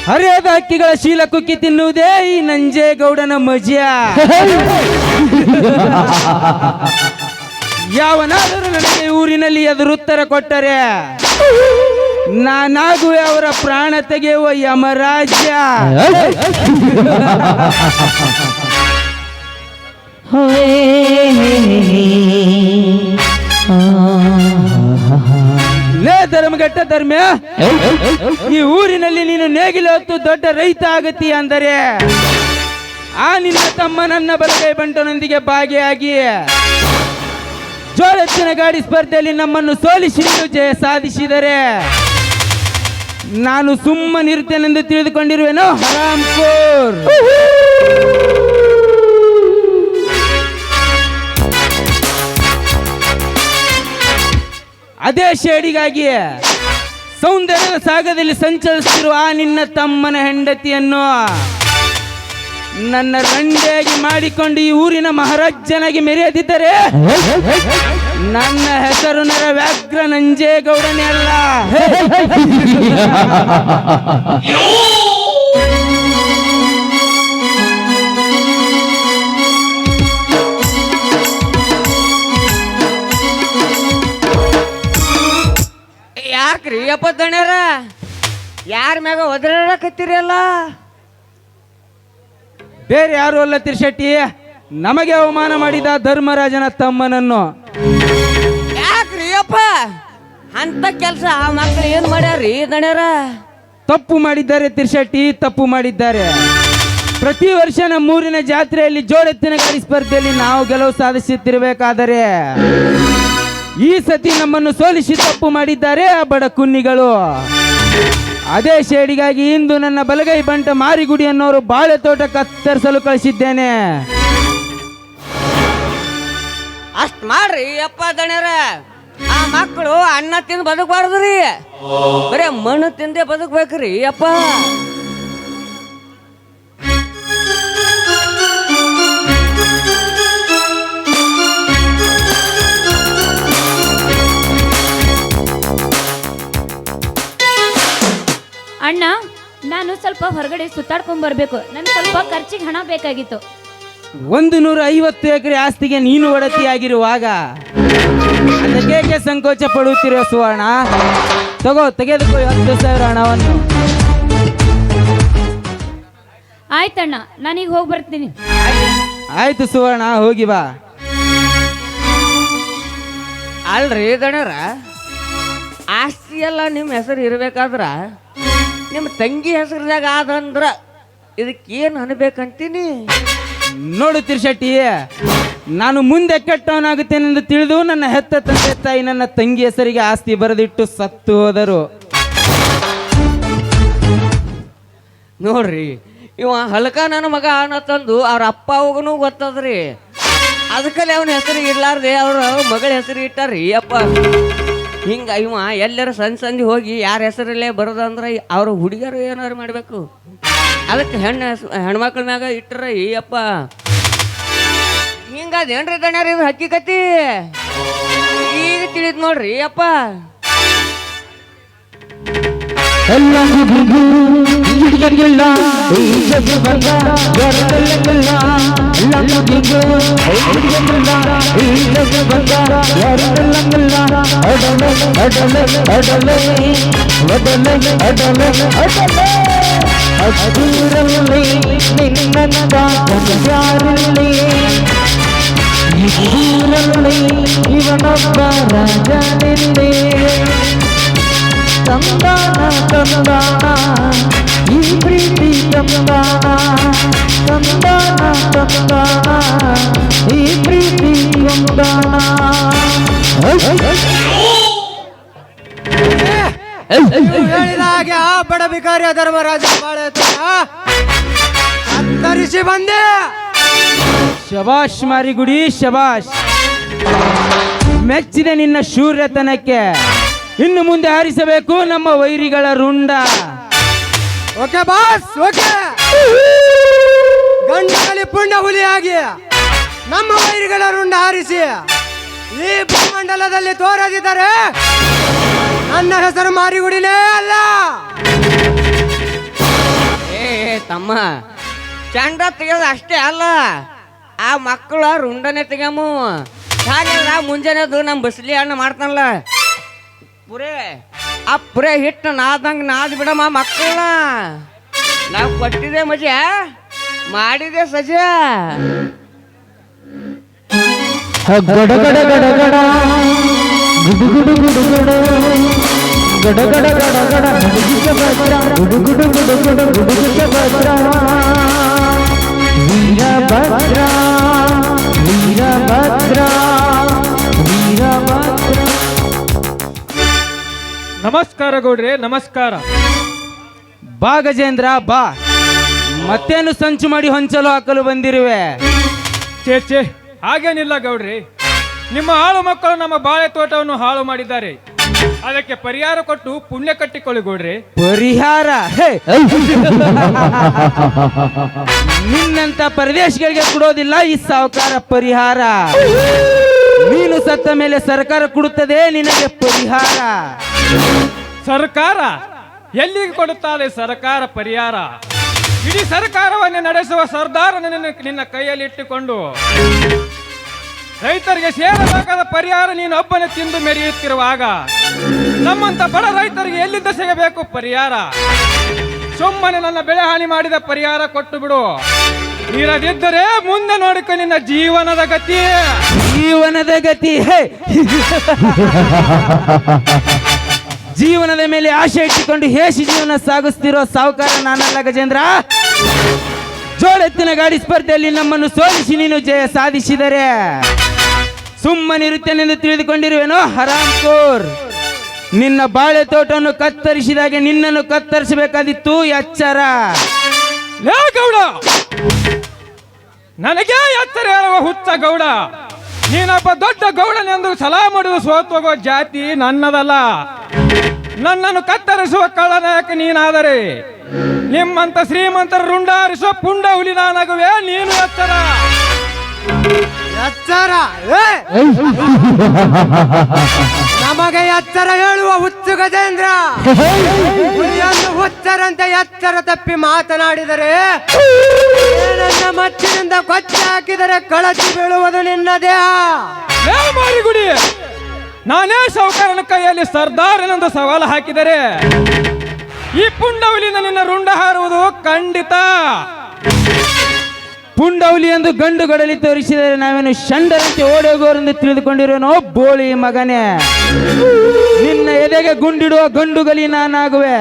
ಹರಿಯದ ಹಕ್ಕಿಗಳ ಶೀಲ ಕುಕ್ಕಿ ತಿನ್ನುವುದೇ ಈ ನಂಜೇಗೌಡನ ಮಜಾ. ಯಾವನಾದರೂ ನನಗೆ ಊರಿನಲ್ಲಿ ಎದುರುತ್ತರ ಕೊಟ್ಟರೆ ನಾನಾಗುವೆ ಅವರ ಪ್ರಾಣ ತೆಗೆಯುವ ಯಮರಾಜ್ಯ. ಲೇ ಧರ್ಮಘಟ್ಟ ಧರ್ಮ, ಈ ಊರಿನಲ್ಲಿ ನೀನು ನೇಗಿಲು ಹೊತ್ತು ದೊಡ್ಡ ರೈತ ಆಗತಿ ಅಂದರೆ ಆ ನಿನ್ನ ತಮ್ಮ ನನ್ನ ಬಲಗೈ ಬಂಟನೊಂದಿಗೆ ಭಾಗಿಯಾಗಿ ಜೋಳೆತ್ತಿನ ಗಾಡಿ ಸ್ಪರ್ಧೆಯಲ್ಲಿ ನಮ್ಮನ್ನು ಸೋಲಿಸಿ ಜಯ ಸಾಧಿಸಿದರೆ ನಾನು ಸುಮ್ಮನಿರುತ್ತೇನೆಂದು ತಿಳಿದುಕೊಂಡಿರುವೆನೋ ಹರಾಮ್ಖೋರ್. ಅದೇ ಶೇಡಿಗಾಗಿ ಸೌಂದರ್ಯದ ಸಾಗರದಲ್ಲಿ ಸಂಚರಿಸುತ್ತಿರುವ ಆ ನಿನ್ನ ತಮ್ಮನ ಹೆಂಡತಿಯನ್ನು ನನ್ನ ರಂಡೆಯಾಗಿ ಮಾಡಿಕೊಂಡು ಈ ಊರಿನ ಮಹಾರಾಜನಾಗಿ ಮೆರೆಯದಿದ್ದರೆ ನನ್ನ ಹೆಸರು ವ್ಯಾಘ್ರ ನಂಜೇಗೌಡನೇ ಅಲ್ಲ. ಯಾಕ್ರಿ ಅಪ್ಪ ದಣ್ಯರ ಯಾರ ಮ್ಯಾಗ ಒದರಾಡಕತ್ತೀರಿ ಅಲ್ಲ? ಬೇರೆ ಯಾರು ಅಲ್ಲ ತಿರ್ಶೆಟ್ಟಿ, ನಮಗೆ ಅವಮಾನ ಮಾಡಿದ ಧರ್ಮರಾಜನ ತಮ್ಮನನ್ನು. ಯಾಕ್ರಿ ಅಪ್ಪ ಅಂತ ಕೆಲಸ ಆ ಮಕ್ಕಳು ಏನ್ ಮಾಡ್ಯಾರಿ ದಣ್ಯರ? ತಪ್ಪು ಮಾಡಿದ್ದಾರೆ ತಿರ್ಶೆಟ್ಟಿ, ತಪ್ಪು ಮಾಡಿದ್ದಾರೆ. ಪ್ರತಿ ವರ್ಷ ನಮ್ಮೂರಿನ ಜಾತ್ರೆಯಲ್ಲಿ ಜೋಡೆತ್ತಿನ ಗಾಡಿ ಸ್ಪರ್ಧೆಯಲ್ಲಿ ನಾವು ಗೆಲುವು ಸಾಧಿಸುತ್ತಿರಬೇಕಾದರೆ ಈ ಸತಿ ನಮ್ಮನ್ನು ಸೋಲಿಸಿ ತಪ್ಪು ಮಾಡಿದ್ದಾರೆ ಆ ಬಡ ಕುನ್ನಿಗಳು. ಅದೇ ಶೇಡಿಗಾಗಿ ಇಂದು ನನ್ನ ಬಲಗೈ ಬಂಟ ಮಾರಿಗುಡಿ ಅನ್ನೋರು ಬಾಳೆ ತೋಟ ಕತ್ತರಿಸಲು ಕಳಿಸಿದ್ದೇನೆ. ಅಷ್ಟ್ ಮಾಡ್ರಿ ಅಪ್ಪ ದಣ್ಯರ. ಆ ಮಕ್ಕಳು ಅನ್ನ ತಿಂದು ಬದುಕಬಾರ್ದ್ರಿ, ಬರೇ ಮಣ್ಣು ತಿಂದೇ ಬದುಕ್ಬೇಕ್ರಿ ಅಪ್ಪ. ಅಣ್ಣ, ನಾನು ಸ್ವಲ್ಪ ಹೊರಗಡೆ ಸುತ್ತಾಡ್ಕೊಂಡ್ ಬರ್ಬೇಕು. ನನ್ಗೆ ಸ್ವಲ್ಪ ಖರ್ಚಿಗೆ ಹಣ ಬೇಕಾಗಿತ್ತು. 150 ಎಕರೆ ಆಸ್ತಿಗೆ ನೀನು ಒಡತಿಯಾಗಿರುವಾಗ ಅದಕ್ಕೆ ಸಂಕೋಚ ಪಡುತ್ತಿರುವ ಸುವರ್ಣ. ತೆಗೆದುಕೋ 10,000 ಹಣವನ್ನು. ಆಯ್ತಣ್ಣ, ನಾನೀಗ ಹೋಗಿ ಬರ್ತೀನಿ. ಆಯ್ತು ಸುವರ್ಣ, ಹೋಗಿ ಬಾ. ಅಲ್ರಿ ದಣ್ಯರ, ಆಸ್ತಿ ಎಲ್ಲ ನಿಮ್ಮ ಹೆಸರು ಇರ್ಬೇಕಾದ್ರ ನಿಮ್ಮ ತಂಗಿ ಹೆಸರಿದಾಗ ಆದಂದ್ರ ಇದಕ್ಕೇನು ಅನ್ಬೇಕಂತೀನಿ? ನೋಡು ತಿರ್ಶೆಟ್ಟಿ, ನಾನು ಮುಂದೆ ಕೆಟ್ಟವನಾಗುತ್ತೇನೆಂದು ತಿಳಿದು ನನ್ನ ಹೆತ್ತ ತಂದೆ ತಾಯಿ ನನ್ನ ತಂಗಿ ಹೆಸರಿಗೆ ಆಸ್ತಿ ಬರೆದಿಟ್ಟು ಸತ್ತು ಹೋದರು. ನೋಡ್ರಿ, ಇವ ಹಲ್ಕ ನನ್ನ ಮಗ ಅನ್ನತಂದು ಅವ್ರ ಅಪ್ಪ ಹೋಗನು ಗೊತ್ತದ್ರಿ. ಅದಕ್ಕಲ್ಲಿ ಅವನ ಹೆಸರು ಇರ್ಲಾರ್ದೆ ಅವ್ರ ಮಗಳ ಹೆಸರು ಇಟ್ಟಾರ್ರಿ ಅಪ್ಪ. ಹಿಂಗ ಇವ ಎಲ್ಲರ ಸಂದಿ ಹೋಗಿ ಯಾರ ಹೆಸರಲ್ಲೇ ಬರೋದಂದ್ರೆ ಅವ್ರ ಹುಡುಗರು ಏನಾರು ಮಾಡಬೇಕು. ಅದಕ್ಕೆ ಹೆಣ್ಮಕ್ಳ ಮ್ಯಾಗ ಇಟ್ಟರ ಈ ಅಪ್ಪ. ಹಿಂಗದೇನ್ರಿ ದಣ್ಯರ, ಇದು ಹಕ್ಕಿಕತಿ ಈಗ ತಿಳಿದ್ ನೋಡ್ರಿ ಅಪ್ಪ. ಇವನೊಬ್ಬ ರಾಜನಿಂದೆ ತಂದಾನ ತಂದಾನ ಈ ಪ್ರೀತಿ ತಂದಾನ ತಂದಾನ ತಂದಾನ ಈ ಪ್ರೀತಿ ತಂದಾನ. ಹೇಳಿದ ಹಾಗೆ ಆ ಬಡ ಬಿಕಾರಿಯ ಧರ್ಮರಾಜ ಬಾಳೆ ಅಂತರಿಸಿ ಬಂದೆ. ಶಬಾಷ್ ಮಾರಿಗುಡಿ, ಶಬಾಷ್. ಮೆಚ್ಚಿದೆ ನಿನ್ನ ಶೂರ್ಯತನಕ್ಕೆ. ಇನ್ನು ಮುಂದೆ ಹಾರಿಸಬೇಕು ನಮ್ಮ ವೈರಿಗಳ ರುಂಡ. Okay boss, okay. ಗಂಡನಲ್ಲಿ ಪುಂಡ ಹುಲಿಯಾಗಿ ನಮ್ಮ ವೈರಿಗಳ ರುಂಡ ಹಾರಿಸಿ ಈ ಭೂಮಂಡಲದಲ್ಲಿ ತೋರದಿದ್ದಾರೆ ಹೆಸರು ಮಾರಿಗುಡಿನೇ ಅಲ್ಲ. ಏ ತಮ್ಮ, ಚಂಡ ತೆಗೆಯೋದು ಅಷ್ಟೇ ಅಲ್ಲ, ಆ ಮಕ್ಕಳ ರುಂಡನೆ ತೆಗ್ಯಾಮು. ಹಾಗೆಲ್ಲ ಮುಂಜಾನೆದು ನಮ್ಮ ಬಸ್ಲಿ ಹಣ್ಣು ಮಾಡ್ತಾನಲ್ಲ ಪುರೇ, ಆ ಪುರೇ ಹಿಟ್ಟು ನಾದಂಗೆ ನಾದ್ ಬಿಡಮ್ಮ ಮಕ್ಕಳನ್ನ. ನಾವು ಕೊಟ್ಟಿದೆ ಮಜಾ, ಮಾಡಿದೆ ಸಜಾ. ಗಡ ಗಡ ಗಡ ಗಡ ಗುಡು ಗುಡು ಗುಡು ಗುಡು ಗಡ ಗಡ ಗಡ ಗಡ ಗುಡುಗುಡ ಭದ್ರ ಗುಡು ಗುಡು ಗುಡು ಗುಡು ಗುಡುಗುಡ ಭದ್ರ ವೀರಭದ್ರ ವೀರಭದ್ರ ವೀರಭದ್ರ. ನಮಸ್ಕಾರ ಗೌಡ್ರೆ, ನಮಸ್ಕಾರ. ಬಾ ಗಜೇಂದ್ರ ಬಾ, ಮತ್ತೇನು ಸಂಚು ಮಾಡಿ ಹೊಂಚಲು ಹಾಕಲು ಬಂದಿರುವೆ? ಚೇ ಹಾಗೇನಿಲ್ಲ ಗೌಡ್ರಿ, ನಿಮ್ಮ ಹಾಳು ಮಕ್ಕಳು ನಮ್ಮ ಬಾಳೆ ತೋಟವನ್ನು ಹಾಳು ಮಾಡಿದ್ದಾರೆ. ಅದಕ್ಕೆ ಪರಿಹಾರ ಕೊಟ್ಟು ಪುಣ್ಯ ಕಟ್ಟಿಕೊಳ್ಳಿ ಗೌಡ್ರಿ. ಪರಿಹಾರ? ಹೇ, ನಿನ್ನಂತ ಪರದೇಶಗಳಿಗೆ ಕೊಡೋದಿಲ್ಲ ಈ ಸಾಹುಕಾರ ಪರಿಹಾರ. ನೀನು ಸತ್ತ ಮೇಲೆ ಸರ್ಕಾರ ಕೊಡುತ್ತದೆ ನಿನಗೆ ಪರಿಹಾರ. ಸರ್ಕಾರ ಎಲ್ಲಿಗೆ ಕೊಡುತ್ತಾರೆ ಸರ್ಕಾರ ಪರಿಹಾರ? ಇಡೀ ಸರ್ಕಾರವನ್ನು ನಡೆಸುವ ಸರ್ದಾರನನ್ನು ನಿನ್ನ ಕೈಯಲ್ಲಿ ಇಟ್ಟುಕೊಂಡು ರೈತರಿಗೆ ಸೇರಬೇಕಾದ ಪರಿಹಾರ ನೀನು ಒಬ್ಬನೇ ತಿಂದು ಮೆರೆಯುತ್ತಿರುವಾಗ ನಮ್ಮಂತ ಬಡ ರೈತರಿಗೆ ಎಲ್ಲಿಂದ ಸಿಗಬೇಕು ಪರಿಹಾರ? ಸುಮ್ಮನೆ ನನ್ನ ಬೆಳೆ ಹಾನಿ ಮಾಡಿದ ಪರಿಹಾರ ಕೊಟ್ಟು ಬಿಡು. ಇರದಿದ್ದರೆ ಮುಂದೆ ನೋಡಿಕ ನಿನ್ನ ಜೀವನದ ಗತಿ. ಜೀವನದ ಗತಿ? ಹೇ, ಜೀವನದ ಮೇಲೆ ಆಶೆ ಇಟ್ಟುಕೊಂಡು ಹೇಸಿ ಜೀವನ ಸಾಗಿಸ್ತಿರೋ ಸಾಹುಕಾರ ನಾನಲ್ಲ ಗಜೇಂದ್ರ. ಜೋಳೆತ್ತಿನ ಗಾಡಿ ಸ್ಪರ್ಧೆಯಲ್ಲಿ ನಮ್ಮನ್ನು ಸೋಲಿಸಿ ನೀನು ಜಯ ಸಾಧಿಸಿದರೆ ಸುಮ್ಮನಿರುತ್ತೇನೆಂದು ತಿಳಿದುಕೊಂಡಿರುವೆನೋ ಹರಾಮ್ಖೋರ್. ನಿನ್ನ ಬಾಳೆ ತೋಟವನ್ನು ಕತ್ತರಿಸಿದಾಗೆ ನಿನ್ನನ್ನು ಕತ್ತರಿಸಬೇಕಾದಿತ್ತು, ಎಚ್ಚರ. ಲೇ ಗೌಡ, ನನಗೆ ಎತ್ತರ ಹೇಳುವ ಹುಚ್ಚ ಗೌಡ. ನೀನೊಬ್ಬ ದೊಡ್ಡ ಗೌಡನೆಂದು ಸಲಾ ಮಾಡುವ ಸೋತೋಗೋ ಜಾತಿ ನನ್ನದಲ್ಲ. ನನ್ನನ್ನು ಕತ್ತರಿಸುವ ಕಳ್ಳನಾಯಕ ನೀನಾದರೆ ನಿಮ್ಮಂತ ಶ್ರೀಮಂತರ ರುಂಡಾರಿಸುವ ಪುಂಡ ಹುಲಿ ನಾನಾಗುವೆ. ನೀನು ಎತ್ತರ. ಎಚ್ಚರ? ನಮಗೆ ಎಚ್ಚರ ಹೇಳುವ ಹುಚ್ಚು ಗಜೇಂದ್ರ. ಹುಲಿಯನ್ನು ಹುಚ್ಚರಂತೆ ಎಚ್ಚರ ತಪ್ಪಿ ಮಾತನಾಡಿದರೆ, ನನ್ನ ಮಚ್ಚಿನಿಂದ ಕೊಚ್ಚಿ ಹಾಕಿದರೆ ಕಳಚಿ ಬೀಳುವುದು ನಿನ್ನ ದೇಹ. ಲೇ ಮಾರಿಗುಡಿ, ನಾನೇ ಸಾಹುಕಾರನ ಕೈಯಲ್ಲಿ ಸರ್ದಾರನೆಂದು ಸವಾಲು ಹಾಕಿದರೆ ಈ ಪುಂಡ ಹುಲಿಯಿಂದ ನಿನ್ನ ರುಂಡ ಹಾರುವುದು ಖಂಡಿತ. ಪುಂಡೌಲಿ ಎಂದು ಗಂಡು ಗಡಲಿ ತೋರಿಸಿದರೆ ನಾವೇನು ಷಂಡರಂತೆ ಓಡೋಗೋರೆಂದು ತಿಳಿದುಕೊಂಡಿರೋನೋ ಬೋಳಿ ಮಗನೇ. ನಿನ್ನ ಎದೆಗೆ ಗುಂಡಿಡುವ ಗಂಡುಗಲಿ ನಾನಾಗುವೆ.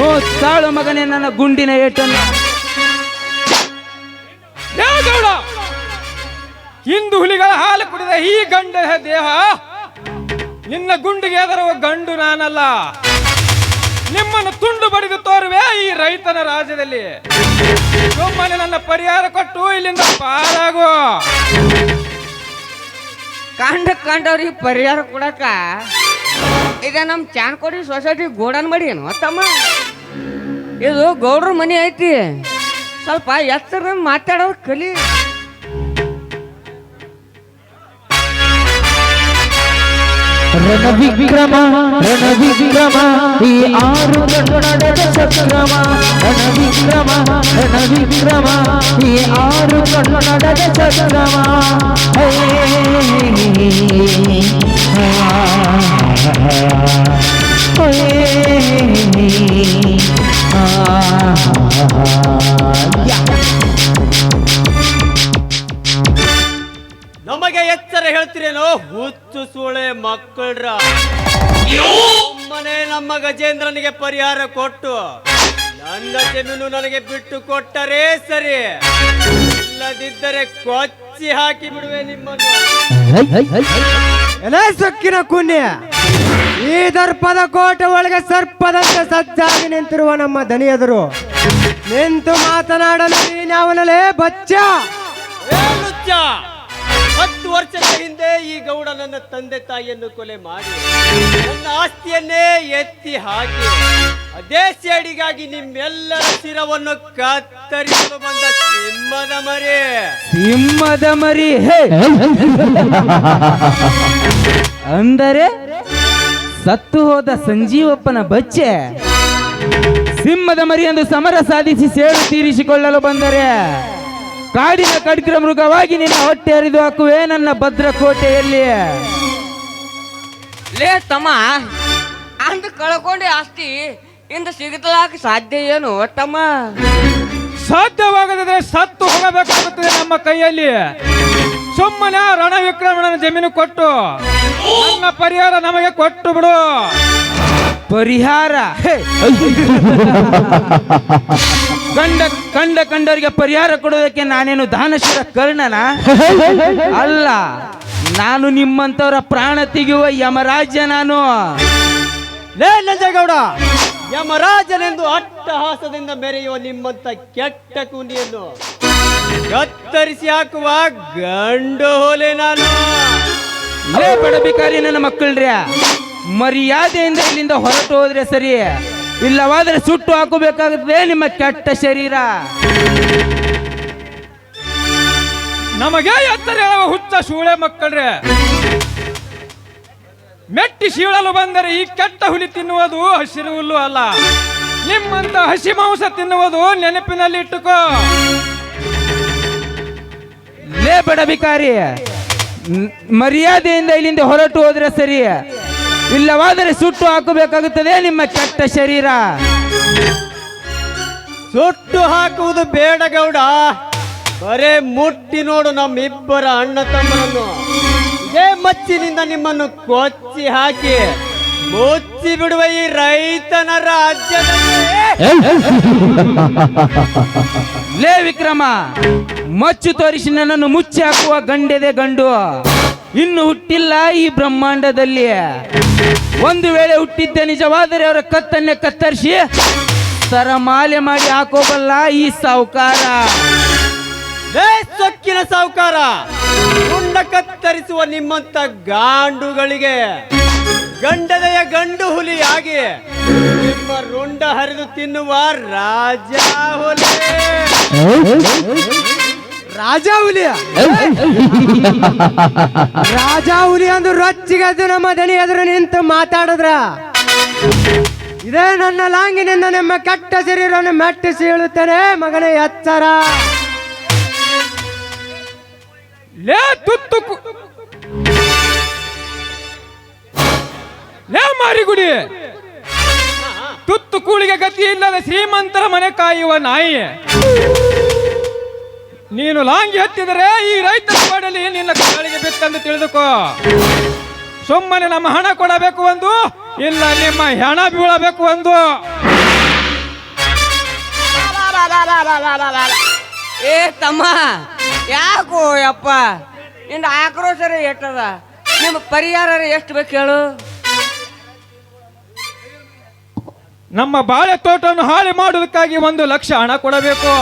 ಓ ತಾಳು ಮಗನೇ, ನನ್ನ ಗುಂಡಿನ ಏಟನ್ನು. ಲೇ ಗೌಡ, ಹಿಂದು ಹುಲಿಗಳ ಹಾಲು ಕುಡಿದ ಈ ಗಂಡ ದೇಹ ನಿನ್ನ ಗುಂಡಿಗೆ ಎದರುವ ಗಂಡು ನಾನಲ್ಲ. ನಿಮ್ಮನ್ನು ತುಂಡು ಬಡಿದು ತೋರುವೆ ಈ ರೈತನ ರಾಜ್ಯದಲ್ಲಿ. ಸುಮ್ಮನೆ ನನ್ನ ಪರಿಹಾರ ಕೊಟ್ಟು ಇಲ್ಲಿಂದ ಪಾರಾಗು. ಕಂಡವ್ರಿಗೆ ಪರಿಹಾರ ಕೊಡಕ ಈಗ ನಮ್ಮ ಚಾನ್ಕೋಡಿ ಸೊಸೈಟಿ ಗೋಡನ್ ಮಾಡಿ ಏನು ತಮ್ಮ, ಇದು ಗೌಡ್ರ ಮನೆ ಐತಿ. ಸ್ವಲ್ಪ ಎತ್ತರ ಮಾತಾಡೋದು ಕಲಿ. ರಣವಿಕ್ರಮ ರಣವಿಕ್ರಮ ಈ ಆರು ಕನ್ನಡದ ಸಕ್ರಮ. ರಣವಿಕ್ರಮ ರಣವಿಕ್ರಮ ಈ ಆರು ಕನ್ನಡದ ಸಕ್ರಮ. ನಮಗೆ ಎಚ್ಚರ ಹೇಳ್ತಿರೇನೋ ಹುಚ್ಚು ಸೂಳೆ ಮಕ್ಕಳ್ರ. ಸುಮ್ಮನೆ ನಮ್ಮ ಗಜೇಂದ್ರನಿಗೆ ಪರಿಹಾರ ಕೊಟ್ಟು ನನ್ನ ಜಮೀನು ನನಗೆ ಬಿಟ್ಟು ಕೊಟ್ಟರೆ ಸರಿ, ಇಲ್ಲದಿದ್ದರೆ ಕೊಚ್ಚಿ ಹಾಕಿ ಬಿಡುವೆ ನಿಮ್ಮನ್ನು. ಎಲೆ ಸೊಕ್ಕಿನ ಕುನ್ಯ, ಈ ದರ್ಪದ ಕೋಟೆ ಒಳಗೆ ಸರ್ಪದಂತೆ ಸಜ್ಜಾಗಿ ನಿಂತಿರುವ ನಮ್ಮ ದನಿಯದರು ನಿಂತು ಮಾತನಾಡಲು ನೀನ್ಯಾವನಲೇ ಬಚ್ಚ? 10 ವರ್ಷದ ಹಿಂದೆ ಈ ಗೌಡ ನನ್ನ ತಂದೆ ತಾಯಿಯನ್ನು ಕೊಲೆ ಮಾಡಿ ನನ್ನ ಆಸ್ತಿಯನ್ನೇ ಎತ್ತಿ ಹಾಕಿ ಅದೇ ಸೇಡಿಗಾಗಿ ನಿಮ್ಮೆಲ್ಲರ ಶಿರವನ್ನು ಕತ್ತರಿಸಲು ಬಂದ ಸಿಂಹದ ಮರಿ. ಸಿಂಹದ ಮರಿ? ಹೇ, ಅಂದರೆ ಸತ್ತು ಹೋದ ಸಂಜೀವಪ್ಪನ ಬಚ್ಚೆ ಸಿಂಹದ ಮರಿಯೊಂದು ಸಮರ ಸಾಧಿಸಿ ಸೇಡು ತೀರಿಸಿಕೊಳ್ಳಲು ಬಂದರೆ ಕಾಡಿನ ಖಡ್ಗ ಮೃಗವಾಗಿ ನಿನ್ನ ಹೊಟ್ಟೆ ಹರಿದು ಹಾಕುವೆ ನನ್ನ ಭದ್ರಕೋಟೆಯಲ್ಲಿ. ಲೇ ತಮ್ಮ, ಅಂದು ಕಳ್ಕೊಂಡೆ ಆಸ್ತಿ ಇಂದ ಸಿಗಲಾಕ ಸಾಧ್ಯ ಏನು ತಮ್ಮ? ಸಾಧ್ಯವಾಗದಿದ್ರೆ ಸತ್ತು ಹೋಗಬೇಕಾಗುತ್ತದೆ ನಮ್ಮ ಕೈಯಲ್ಲಿ. ಸುಮ್ಮನೆ ರಣವಿಕ್ರಮಣ ಜಮೀನು ಕೊಟ್ಟು ನನ್ನ ಪರಿಹಾರ ನಮಗೆ ಕೊಟ್ಟು ಬಿಡು. ಪರಿಹಾರ ಕಂಡವರಿಗೆ ಪರಿಹಾರ ಕೊಡೋದಕ್ಕೆ ನಾನೇನು ದಾನಶೂರ ಕರ್ಣನ ಅಲ್ಲ. ನಾನು ನಿಮ್ಮಂತವರ ಪ್ರಾಣ ತೆಗೆಯುವ ಯಮರಾಜ. ನಾನು ಲೇ ನಂಜೇಗೌಡ, ಯಮರಾಜನೆಂದು ಅಟ್ಟಹಾಸದಿಂದ ಮೆರೆಯುವ ನಿಮ್ಮಂತ ಕೆಟ್ಟ ಕೂನಿಯನ್ನು ಕತ್ತರಿಸಿ ಹಾಕುವ ಗಂಡು ಹೋಲೆ ನಾನು. ಲೇ ಬಡಬಿಕಾರಿ ನನ್ನ ಮಕ್ಕಳ್ರ್ಯ, ಮರ್ಯಾದೆಯಿಂದ ಇಲ್ಲಿಂದ ಹೊರಟು ಹೋದ್ರೆ ಸರಿ, ಇಲ್ಲವಾದ್ರೆ ಸುಟ್ಟು ಹಾಕಬೇಕಾಗುತ್ತದೆ ನಿಮ್ಮ ಕೆಟ್ಟ ಶರೀರ. ನಮಗೆ ಎತ್ತರ ಹೇಳುವ ಹುಚ್ಚ ಶೂಳೆ ಮಕ್ಕಳ್ರೆ, ಮೆಟ್ಟಿ ಶೀಳಲು ಬಂದರೆ ಈ ಕೆಟ್ಟ ಹುಲಿ ತಿನ್ನುವುದು ಹಸಿರು ಹುಲ್ಲು ಅಲ್ಲ. ನಿಮ್ಮಂತ ಹಸಿ ಮಾಂಸ ತಿನ್ನುವುದು ನೆನಪಿನಲ್ಲಿ ಇಟ್ಟುಕೋ. ಲೇ ಬಡಬಿಕಾರಿ, ಮರ್ಯಾದೆಯಿಂದ ಇಲ್ಲಿಂದ ಹೊರಟು ಹೋದ್ರೆ ಸರಿ, ಇಲ್ಲವಾದರೆ ಸುಟ್ಟು ಹಾಕಬೇಕಾಗುತ್ತದೆ ನಿಮ್ಮ ಕೆಟ್ಟ ಶರೀರ. ಸುಟ್ಟು ಹಾಕುವುದು ಬೇಡ ಗೌಡ, ಬರೇ ಮುಟ್ಟಿ ನೋಡು ನಮ್ಮಿಬ್ಬರ ಅಣ್ಣ ತಮ್ಮರನ್ನು. ಇದೇ ಮಚ್ಚಿನಿಂದ ನಿಮ್ಮನ್ನು ಕೊಚ್ಚಿ ಹಾಕಿ ಮುಚ್ಚಿ ಬಿಡುವ ಈ ರೈತನ ರಾಜ್ಯದಲ್ಲಿ. ಲೇ ವಿಕ್ರಮ, ಮಚ್ಚು ತೋರಿಸಿ ನನ್ನನ್ನು ಮುಚ್ಚಿ ಹಾಕುವ ಗಂಡೆದೆ ಗಂಡು ಇನ್ನು ಹುಟ್ಟಿಲ್ಲ ಈ ಬ್ರಹ್ಮಾಂಡದಲ್ಲಿ. ಒಂದು ವೇಳೆ ಹುಟ್ಟಿದ್ದೆ ನಿಜವಾದರೆ ಅವರ ಕತ್ತನ್ನೇ ಕತ್ತರಿಸಿ ಸರಮಾಲೆ ಮಾಡಿ ಹಾಕೋಬಲ್ಲ ಈ ಸಾವುಕಾರ. ಲೇ ಸೊಕ್ಕಿನ ಸಾವುಕಾರ, ರುಂಡ ಕತ್ತರಿಸುವ ನಿಮ್ಮಂತ ಗಾಂಡುಗಳಿಗೆ ಗಂಡದೆಯ ಗಂಡು ಹುಲಿಯಾಗಿ ನಿಮ್ಮ ರುಂಡ ಹರಿದು ತಿನ್ನುವ ರಾಜ ಹುಲಿ. ರಾಜ ಹುಲಿಯ ರಾಜ ಹುಲಿ ಅಂದು ರೊಚ್ಚಿಗೆದ್ದು ನಮ್ಮ ದನಿ ಎದುರು ನಿಂತು ಮಾತಾಡಿದ್ರ, ಇದೇ ನನ್ನ ಲಾಂಗಿನಿಂದ ನಿಮ್ಮ ಕೆಟ್ಟ ಶರೀರವನ್ನು ಮೆಟ್ಟಿಸಿ ಹೇಳುತ್ತೇನೆ ಮಗನೇ ಎಚ್ಚರ. ಲೇ ತುತ್ತು ಲೇ ಮಾರಿಗುಡಿ, ತುತ್ತು ಕೂಳಿಗೆ ಗತಿ ಇಲ್ಲದ ಶ್ರೀಮಂತರ ಮನೆ ಕಾಯುವ ನಾಯಿ. ನೀನು ಲಾಂಗಿ ಹತ್ತಿದರೆ ಈ ರೈತರ ಬಾಡಲಿ ನಿನ್ನ ಕಾಳಿಗೆ ಬಿತ್ತಂದು ತಿಳಿದುಕೋ. ಸುಮ್ಮನೆ ನಮ್ಮ ಹಣ ಕೊಡಬೇಕು ಒಂದು, ಇಲ್ಲ ನಿಮ್ಮ ಹೆಣ ಬೀಳಬೇಕು ಒಂದು. ಏ ತಮ್ಮ, ಯಾಕೋ ಯಪ್ಪ ನಿನ್ನ ಆಕ್ರೋಶ ಎಟ್ಟದ? ನಿಮ್ಮ ಪರಿಹಾರ ಎಷ್ಟು ಬೇಕು ಹೇಳು? ನಮ್ಮ ಬಾಳೆ ತೋಟವನ್ನು ಹಾಳು ಮಾಡುವುದಕ್ಕಾಗಿ 1 ಲಕ್ಷ ಹಣ ಕೊಡಬೇಕು.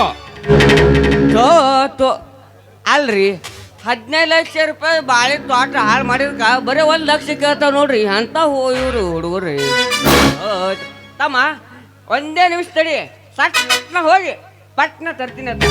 ಅಲ್ರಿ, 15 ಲಕ್ಷ ರೂಪಾಯಿ ಬಾಳೆ ತೋಟ ಹಾಳು ಮಾಡಿದ್ಕ ಬರೀ 1 ಲಕ್ಷ ಕೇಳ್ತಾವ ನೋಡ್ರಿ. ಅಂತ ಇವ್ರು ಹುಡುಗರ್ರಿ. ತಮ್ಮ ಒಂದೇ ನಿಮಿಷ ತಡಿ, ಸಟ್ನ ಹೋಗಿ ಪಟ್ನ ತರ್ತೀನಿ ಅಂತ.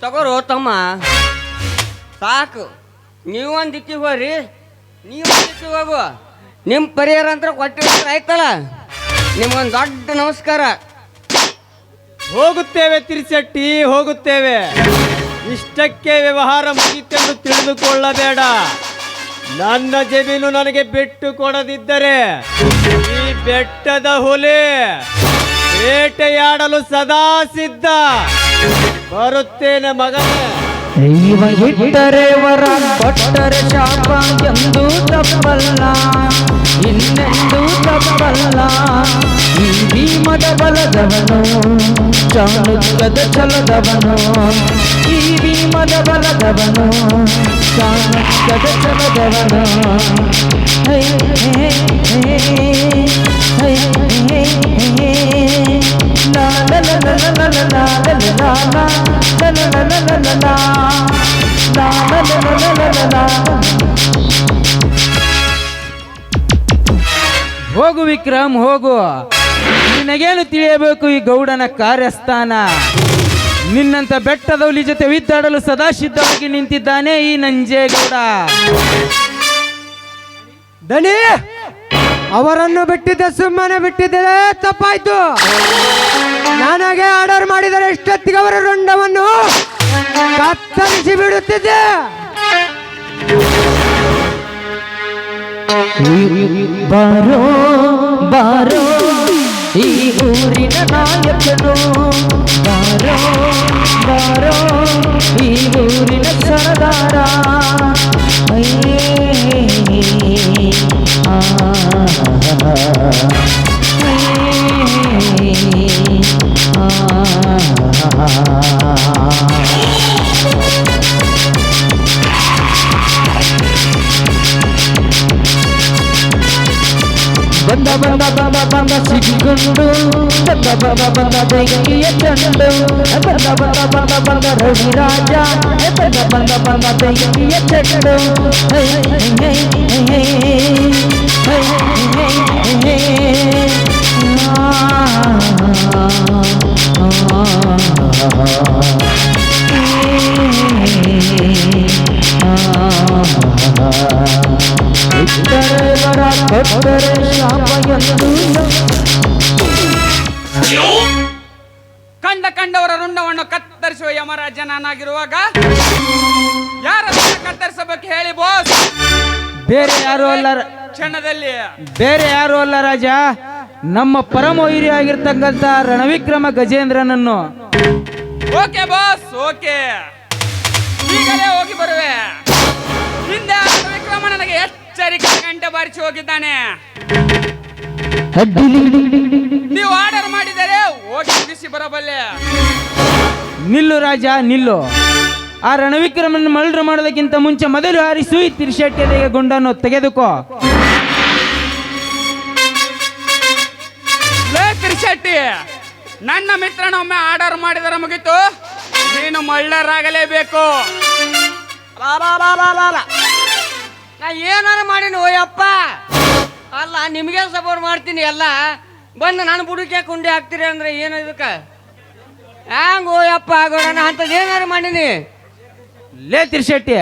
ತಗೋರು ತಮ್ಮ, ಸಾಕು. ನೀವೊಂದು ದಿಕ್ಕಿಗೆ ಹೋಗ್ರಿ, ನೀವೊಂದು ದಿಕ್ಕಿಗೆ ಹೋಗು. ನಿಮ್ಮ ಪರಿಹಾರ ಅಂತ ಕೊಟ್ಟಿರ್ತಾರೆ ಆಯ್ತಲ್ಲ. ನಿಮ್ಗೊಂದು ದೊಡ್ಡ ನಮಸ್ಕಾರ. ಹೋಗುತ್ತೇವೆ ತಿರುಚಟ್ಟಿ, ಹೋಗುತ್ತೇವೆ. ಇಷ್ಟಕ್ಕೆ ವ್ಯವಹಾರ ಮುಗಿತೆಂದು ತಿಳಿದುಕೊಳ್ಳಬೇಡ. ನನ್ನ ಜಮೀನು ನನಗೆ ಬಿಟ್ಟು ಕೊಡದಿದ್ದರೆ ಈ ಬೆಟ್ಟದ ಹುಲಿ ಬೇಟೆಯಾಡಲು ಸದಾ ಸಿದ್ಧ. ಬರುತ್ತೇನೆ ಮಗನೇ. ದೈವ ಇಟ್ಟರೆ ವರ ಕೊಟ್ಟರೆ ಶಾಪ ಎಂದು ತಪ್ಪಲ್ಲ, ಇನ್ನೆಂದು ತಪ್ಪಲ್ಲ ಈ ಭೀಮದ ಬಲದವನು ಚಾಣಕ್ಯದ ಛಲದವನು ಈ ಭೀಮದ ಬಲದವನು ಚಾಣಕ್ಯದ ಛಲದವನು ಹೈ ಹೇ ಹೇ ಹೈ ಹೇ ಹೇ ಲಾ ಲಾ ಲಾ ಲಾ ಲಾ ಲಾ ಲಾ ಲಾ ಲಾ ಲಾ ಲಾ ಲಾ ಲಾ. ಹೋಗು ವಿಕ್ರಮ್ ಹೋಗು, ನಿನಗೇನು ತಿಳಿಯಬೇಕು ಈ ಗೌಡನ ಕಾರ್ಯಸ್ಥಾನ. ನಿನ್ನಂತ ಬೆಟ್ಟದವಲಿ ಜೊತೆ ವಿದ್ದಾಡಲು ಸದಾ ಸಿದ್ಧವಾಗಿ ನಿಂತಿದ್ದಾನೆ ಈ ನಂಜೇಗೌಡ. ದನಿ ಅವರನ್ನು ಬಿಟ್ಟಿದ್ದೆ, ಸುಮ್ಮನೆ ಬಿಟ್ಟಿದ್ದರೆ ತಪ್ಪಾಯ್ತು. ನನಗೆ ಆರ್ಡರ್ ಮಾಡಿದರೆ ಇಷ್ಟೊತ್ತಿಗೆ ಅವರ ರುಂಡವನ್ನು ಕತ್ತರಿಸಿ ಬಿಡುತ್ತಿದ್ದೆ. ಬಾರೋ ಬಾರೋ ಈ ಊರಿನ ನಾಯಕನು, ಬಾರೋ ಬಾರೋ ಈ ಊರಿನ ಸರದಾರ. ಬಂದ ಬಂದ ಬಂದ ಬಂದ ಸಿಗಿಕೊಂಡು ಬಂದ ಬಂದ ಬಂದ ಬೆಂಕಿಯ ಚಂಡು ಬಂದ ಬಂದ ಬಂದ ಬಂದ ರವಿ ರಾಜ ಬಂದ ಬಂದ ಬಂದ ಬೆಂಕಿಯ ಚಂಡು. ಹೈ ಹೈ ಹೈ ಹೈ ಹೈ ಕಂಡವರ ರುಂಡವನ್ನು ಕತ್ತರಿಸುವ ಯಮರಾಜ ನಾನಾಗಿರುವಾಗ ಯಾರ ಕತ್ತರಿಸಬೇಕು ಹೇಳಿ ಬಾಸ್? ಬೇರೆ ಯಾರು ಅಲ್ಲ, ಕ್ಷಣದಲ್ಲಿ ಬೇರೆ ಯಾರು ಅಲ್ಲ ರಾಜ, ನಮ್ಮ ಪರಮ ವೈರಿ ಆಗಿರ್ತಕ್ಕಂಥ ರಣವಿಕ್ರಮ ಗಜೇಂದ್ರನನ್ನು. ಓಕೆ ಬಾಸ್, ಓಕೆ, ಈಗಲೇ ಹೋಗಿ ಬರುವೆ. ಹಿಂದೆ ವಿಕ್ರಮ ನನಗೆ ಎಚ್ಚರಿಕೆ ಗಂಟೆ ಬಾರಿಸಿ ಹೋಗಿದ್ದಾನೆ. ನೀವು ಆರ್ಡರ್ ಮಾಡಿದರೆ ಹೋಗಿ ಮುಗಿಸಿ ಬರಬಲ್ಲೆ. ನಿಲ್ಲು ರಾಜ ನಿಲ್ಲು. ಆ ರಣವಿಕ್ರಮನ ಮಲ್ಡ್ರು ಮಾಡೋದಕ್ಕಿಂತ ಮುಂಚೆ ಮೊದಲು ಹಾರಿಸು ಈ ತಿರುಶೆಟ್ಟಿಯ ಗುಂಡನ್ನು ತೆಗೆದುಕೋ. ಲೇ ತಿರುಶೆಟ್ಟಿ, ನನ್ನ ಮಿತ್ರನೊಮ್ಮೆ ಆರ್ಡರ್ ಮಾಡಿದರೆ ಮುಗಿತು, ನೀನು ಮಳ್ಳರಾಗಲೇಬೇಕು. ನಾ ಏನಾರ ಮಾಡೀನಿ ಓಯಪ್ಪ. ಅಲ್ಲ ನಿಮಗೆ ಸಪೋರ್ಟ್ ಮಾಡ್ತೀನಿ, ಎಲ್ಲ ಬಂದು ನಾನು ಬುಡಕ್ಕೆ ಕುಂಡಿ ಹಾಕ್ತೀರಿ ಅಂದ್ರೆ ಏನು ಇದಕ್ಕೆ ಹ್ಯಾಂಗ ಓಯಪ್ಪ ಆಗೋಣ ಅಂತದ್ ಏನಾರು ಮಾಡೀನಿ. ಲೇ ತಿರುಶೆಟ್ಟಿ,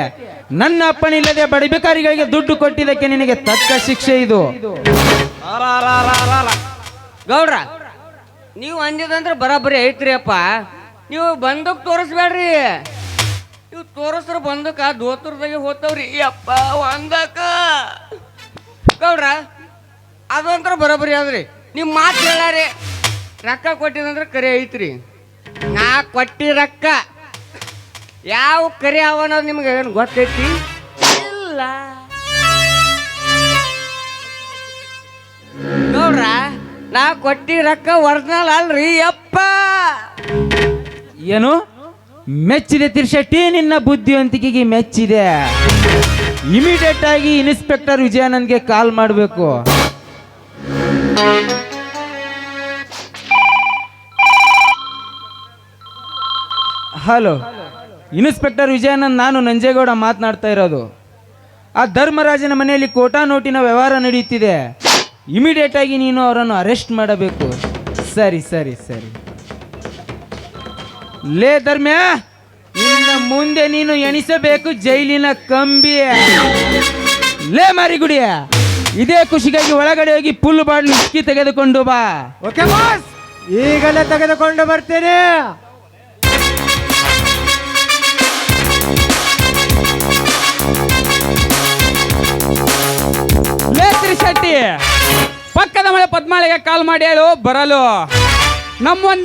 ನನ್ನ ಅಪ್ಪನಿಲ್ಲದೆ ಬಡಬಿಕಾರಿಗಳಿಗೆ ದುಡ್ಡು ಕೊಟ್ಟಿದ್ದಕ್ಕೆ ನಿನಗೆ ತಕ್ಕ ಶಿಕ್ಷೆ ಇದು. ಗೌಡ್ರ, ನೀವು ಅಂದಿದಂದ್ರೆ ಬರಾಬರಿ ಐತ್ರಿ ಅಪ್ಪ. ನೀವು ಬಂದಕ್ ತೋರಿಸ್ಬೇಡ್ರಿ, ನೀವು ತೋರಿಸ್ರ ಬಂದಕ್ಕ ದೋತ್ರದಾಗೆ ಹೋಗ್ತಾವ್ರಿ ಅಪ್ಪ ಒಂದಕ್ಕ. ಗೌಡ್ರ, ಅದಂತ್ರ ಬರೋಬ್ಬರಿ ಆದ್ರಿ. ನಿಮ್ಮ ಮಾತು ಹೇಳಾರಿ, ರೊಕ್ಕ ಕೊಟ್ಟಿದಂದ್ರೆ ಕರೆ ಐತ್ರಿ. ನಾ ಕೊಟ್ಟಿ ರೊಕ್ಕ ಯಾವ ಕರೆ ಅವ ಅನ್ನೋದು ನಿಮ್ಗೆ ಏನು ಗೊತ್ತೈತಿ ಇಲ್ಲ? ಗೌಡ್ರ, ನಾ ಕೊಟ್ಟಿ ರೊಕ್ಕ ಒರಿಜಿನಲ್ ಅಲ್ರಿ ಅಪ್ಪ. ಏನು ಮೆಚ್ಚಿದೆ ತಿರುಶೆಟ್ಟಿ, ನಿನ್ನ ಬುದ್ಧಿವಂತಿಕೆಗೆ ಮೆಚ್ಚಿದೆ. ಇಮಿಡಿಯೇಟ್ ಆಗಿ ಇನ್ಸ್ಪೆಕ್ಟರ್ ವಿಜಯಾನಂದ್ಗೆ ಕಾಲ್ ಮಾಡಬೇಕು. ಹಲೋ ಇನ್ಸ್ಪೆಕ್ಟರ್ ವಿಜಯಾನಂದ್, ನಾನು ನಂಜೇಗೌಡ ಮಾತನಾಡ್ತಾ ಇರೋದು. ಆ ಧರ್ಮರಾಜನ ಮನೆಯಲ್ಲಿ ಕೋಟಾ ನೋಟಿನ ವ್ಯವಹಾರ ನಡೆಯುತ್ತಿದೆ. ಇಮಿಡಿಯೇಟ್ ಆಗಿ ನೀನು ಅವರನ್ನು ಅರೆಸ್ಟ್ ಮಾಡಬೇಕು. ಸರಿ ಸರಿ ಸರಿ. ಲೇ ಧರ್ಮ್ಯ, ಇನ್ನು ಮುಂದೆ ನೀನು ಎಣಿಸಬೇಕು ಜೈಲಿನ ಕಂಬಿ. ಲೇ ಮಾರಿಗುಡಿಯ, ಇದೇ ಖುಷಿಗಾಗಿ ಒಳಗಡೆ ಹೋಗಿ ಪುಲ್ ಬಾಡ್ಲು ಉಸ್ಕಿ ತೆಗೆದುಕೊಂಡು ಬಾ. ಓಕೆ ಬಾಸ್, ಈಗಲೇ ತೆಗೆದುಕೊಂಡು ಬರ್ತೀನಿ. ಲೇ ತಿರುಶೆಟ್ಟಿ, ಪಕ್ಕದ ಮಳೆ ಪದ್ಮಾಳಿಗೆ ಕಾಲ್ ಮಾಡಿ ಹೇಳು ಬರಲು. ನಮ್ಮೊಂದಿಗೆ